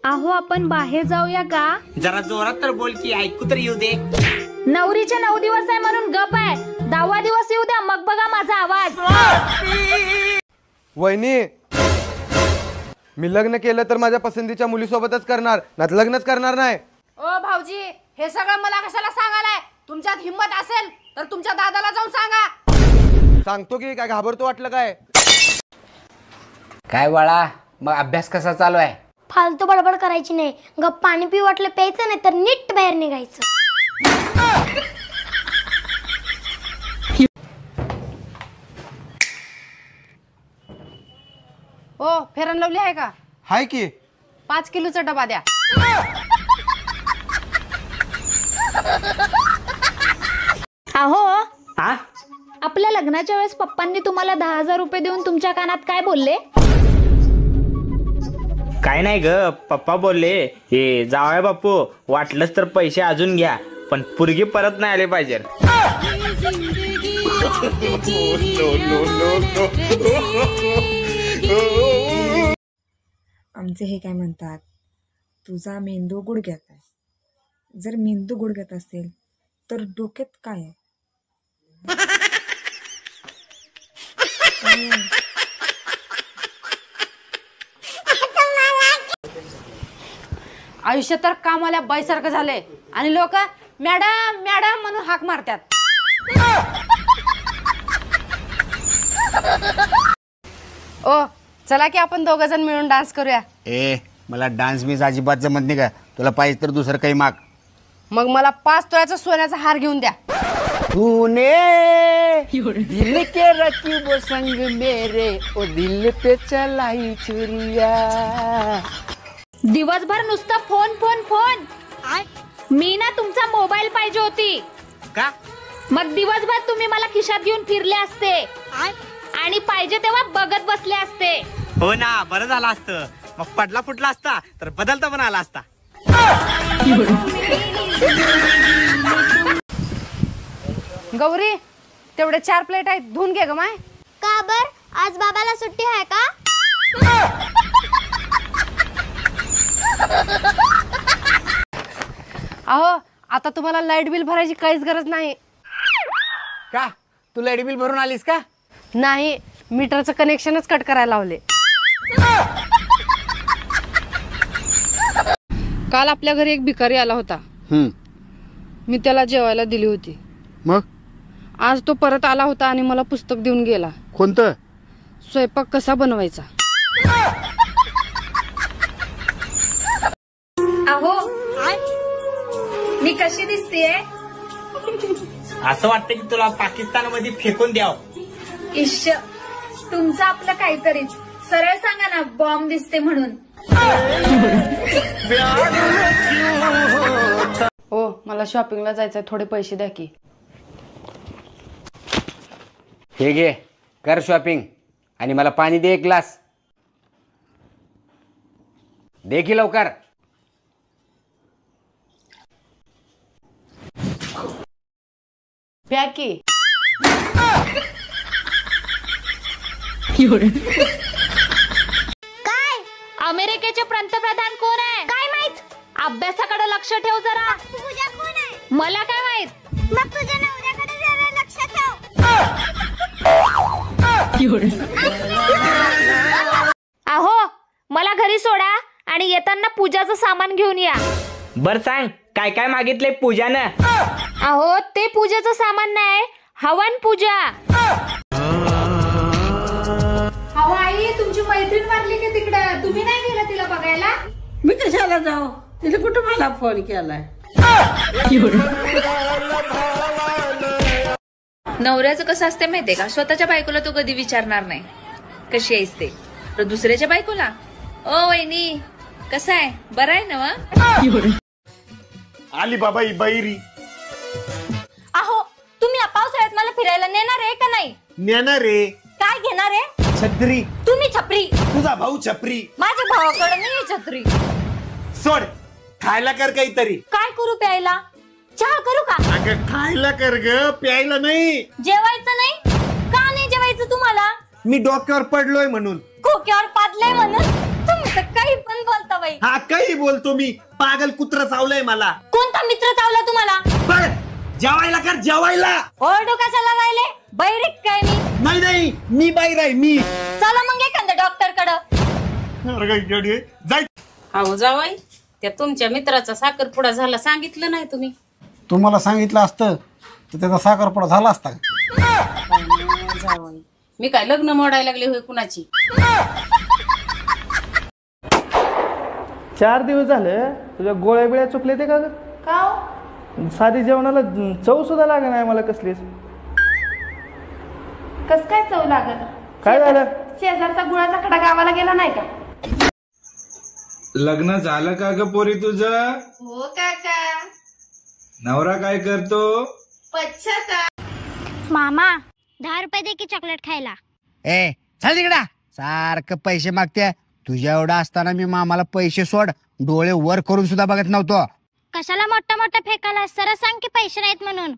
अहो आपण बाहेर जाऊया का? जरा जोरात तर बोल की ऐकू तर येऊ दे. नवरीचे 9 दिवस आहे म्हणून गप आहे. 10वा दिवस येऊ द्या मग बघा माझा आवाज. वहिनी, मी लग्न केलं तर माझ्या पसंतीच्या मुलीसोबतच करणार, नाही लग्नच करणार नाही. ओ भाऊजी, हे सगळं मला कशाला सांगायलाय? तुमच्यात हिम्मत असेल तर तुमच्या दादाला जाऊन सांगा. सांगतो की काय घाबरतो वाटलं काय? काय बाळा, मग अभ्यास कसा चालू आहे? फालतू बडबड करायची नाही. गप पाणी पिऊ वाटलं प्यायचं, नाही तर नीट बाहेर निघायचं. ओ फेरन लवली आहे का? हाय की. 5 किलोचा डबा द्या. अहो हा, आपल्या लग्नाच्या वेळेस पप्पांनी तुम्हाला 10,000 रुपये देऊन तुमच्या कानात काय बोलले? काय नाही ग, पप्पा बोलले हे जावया बापू, वाटलंच तर पैसे अजून घ्या पण पुरगी परत नाही आले पाहिजे. आमचे हे काय म्हणतात, तुझा मेंदू गुडघ्यात आहे. जर मेंदू गुडघ्यात असेल तर डोक्यात काय आहे? आयुष्य तर कामाला बाईसारखं झालंय आणि लोक मॅडम मॅडम म्हणून हाक मारतात. ओ चला की आपण 2 जण मिळून डान्स करूया. ए मला डान्स बीस अजिबात जमत नाही का? तुला पाहिजे तर दुसरं काही माग. मग मला 5 तोळ्याचा सोन्याचा हार घेऊन द्या. तूने दिल के रखी वो संग मेरे, ओ दिल पे चलाई चुरिया. दिवसभर नुसतं फोन फोन फोन. मी ना तुमचा मोबाईल पाहिजे होती का? मग दिवसभर तुम्ही मला खिशात घेऊन फिरले असते आणि पाहिजे तेव्हा बघत बसले असते. हो ना, बरं झालं असतं. मग पडला फुटला असता तर बदलता पण आला असता. गौरी, तेवढे 4 प्लेट आहेत, धुवून घे ग माय. का बर? आज बाबाला सुट्टी आहे का? अहो आता तुम्हाला लाईट बिल भरायची काहीच गरज नाही. का तू लाईट बिल भरून आलीस का? नाही, मीटरचं कनेक्शनच कट करायला लावले. काल आपल्या घरी एक भिकारी आला होता. मी त्याला जेवायला दिली होती. मग आज तो परत आला होता आणि मला पुस्तक देऊन गेला. कोणतं? स्वयंपाक कसा बनवायचा. अहो मी कशी दिसतेय? असं वाटतं की तुला पाकिस्तानमध्ये फेकून द्याव. इश्श, तुमचं आपलं काहीतरीच. सरळ सांगा ना, बॉम्ब दिसते म्हणून. ओ मला शॉपिंगला जायचंय, थोडे पैसे द्या की. हे घे, कर शॉपिंग आणि मला पाणी दे 1 ग्लास. दे की लवकर. प्या की. काय? अमेरिकेचे पंतप्रधान कोण आहे? काय माहित? अभ्यासाकडे लक्ष ठेव जरा. तुझ्या कोण आहे? मला काय माहित? मग तुझ्या नवऱ्याकडे जरा लक्ष ठेव. अहो मला घरी सोडा आणि येताना पूजाचं सामान घेऊन या. बर सांग, काय काय मागितले पूजानं? अहो ते पूजेचं सामान नाही, हवन पूजा. अहो आई, तुमची मैत्रीण वारली की तिकडं, तुम्ही नाही गेला तिला बघायला? मी कशाला जाऊ? तिने कुठं मला फोन केलाय? नवऱ्याचं कसं असते माहितीये का? स्वतःच्या बायकोला तो कधी विचारणार नाही कशी आहेस ते, तर दुसऱ्याच्या बायकोला ओ वहिनी कसं आहे, बरं आहे ना? आली बाबा ही बैरी. अहो तुम्ही या पावसाळ्यात मला फिरायला नेणार आहे का नाही? नेणार रे. काय घेणार आहे? छत्री. तुम्ही छपरी. तुझा भाऊ छपरी. माझ्या भावाकडे नाही छत्री. सोड, खायला कर काहीतरी. काय करू प्यायला? चहा करू का? अगं खायला कर ग, प्यायला नाही. जेवायचं नाही का? नाही जेवायचं तुम्हाला? मी डोक्यावर पडलोय म्हणून. खोक्यावर पादलंय म्हणून तुम्ही तर काही पण बोलता बाई. हा काही बोलतो मी. पागल कुत्र चावलंय मला. कोणता मित्र चावला तुम्हाला? बघ, जेवायला कर जेवायला. ओरडू कशाला राहिले? बैरिक काय मी? नाही मी बाहेर आहे मी. चला मग एखाद्या डॉक्टर कडे. जाय. अहो जावाई, त्या तुमच्या मित्राचा साखरपुडा झाला सांगितलं नाही तुम्ही? तुम्हाला सांगितलं असतं तर त्याचा साखरपुडा झाला असता. जावाई, मी काय लग्न मोडायला लागले होय कुणाची? 4 दिवस झाले तुझ्या गोळ्या बिळ्या चुकले ते का ग? साधी जेवणाला चव सुद्धा लागे नाही मला कसलीच. कस काय चव लागत? काय झालं? शेजारचा गुळाचा कडा गावाला गेला नाही का? लग्न झालं का ग पोरी तुझं? हो काका. नवरा काय करतो? मामा 10 रुपये दे की चॉकलेट खायला. ए चल तिकडा. सारखं पैसे मागते. तुझ्या एवढा असताना मी मामाला पैसे सोड डोळे वर करून सुद्धा बघत नव्हतो. कशाला मोठा मोठा फेकायला? सरळ सांग की पैसे नाहीत म्हणून.